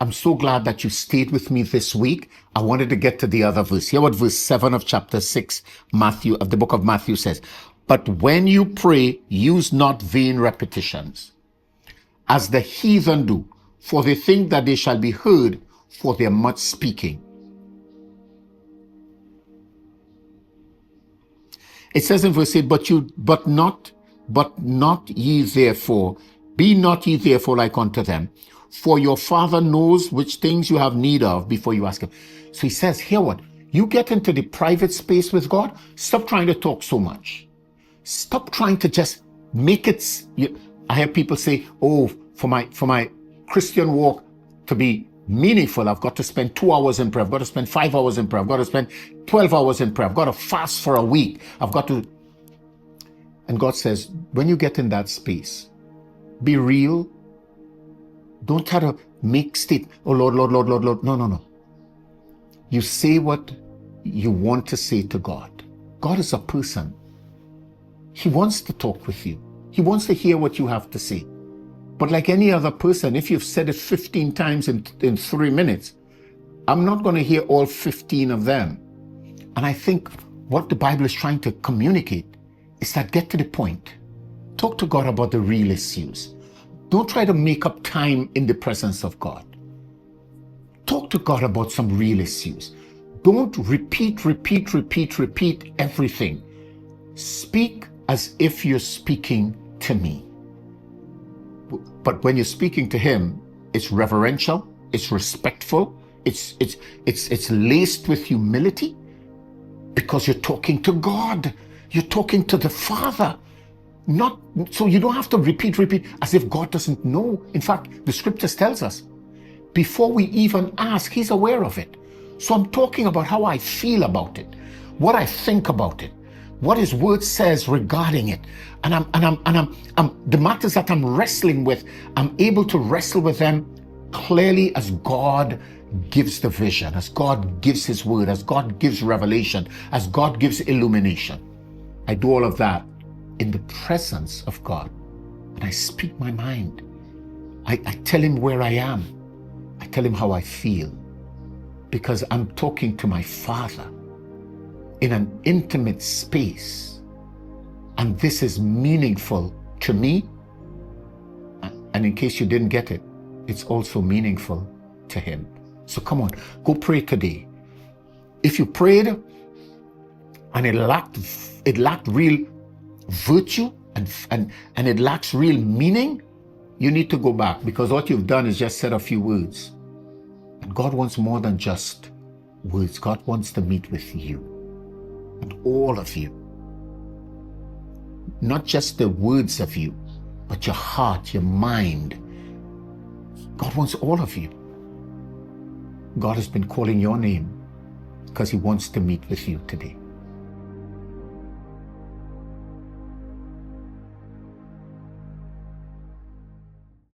I'm so glad that you stayed with me this week. I wanted to get to the other verse. Hear what verse 7 of chapter 6, of the book of Matthew says. But when you pray, use not vain repetitions, as the heathen do, for they think that they shall be heard for their much speaking. It says in verse 8, but not ye therefore, be not ye therefore like unto them, for your Father knows which things you have need of before you ask him. So he says, hear what? You get into the private space with God, stop trying to talk so much. Stop trying to just make it. I hear people say, oh, for my Christian walk to be meaningful, I've got to spend 2 hours in prayer. I've got to spend 5 hours in prayer. I've got to spend 12 hours in prayer. I've got to fast for a week. And God says, when you get in that space, be real. Don't try to make oh Lord, Lord, Lord, Lord, Lord. No. You say what you want to say to God. God is a person. He wants to talk with you. He wants to hear what you have to say. But like any other person, if you've said it 15 times in 3 minutes, I'm not going to hear all 15 of them. And I think what the Bible is trying to communicate is that get to the point. Talk to God about the real issues. Don't try to make up time in the presence of God. Talk to God about some real issues. Don't repeat everything. Speak as if you're speaking to me. But when you're speaking to him, it's reverential, it's respectful, it's laced with humility, because you're talking to God. You're talking to the Father. So you don't have to repeat as if God doesn't know. In fact, the scriptures tells us, before we even ask, he's aware of it. So I'm talking about how I feel about it, what I think about it, what his word says regarding it. And I'm the matters that I'm wrestling with, I'm able to wrestle with them clearly as God gives the vision, as God gives his word, as God gives revelation, as God gives illumination. I do all of that in the presence of God. And I speak my mind. I tell him where I am. I tell him how I feel. Because I'm talking to my Father in an intimate space. And this is meaningful to me. And in case you didn't get it, it's also meaningful to him. So come on, go pray today. If you prayed and it lacked real virtue and it lacks real meaning, you need to go back, because what you've done is just said a few words. And God wants more than just words. God wants to meet with you and all of you. Not just the words of you, but your heart, your mind. God wants all of you. God has been calling your name because he wants to meet with you today.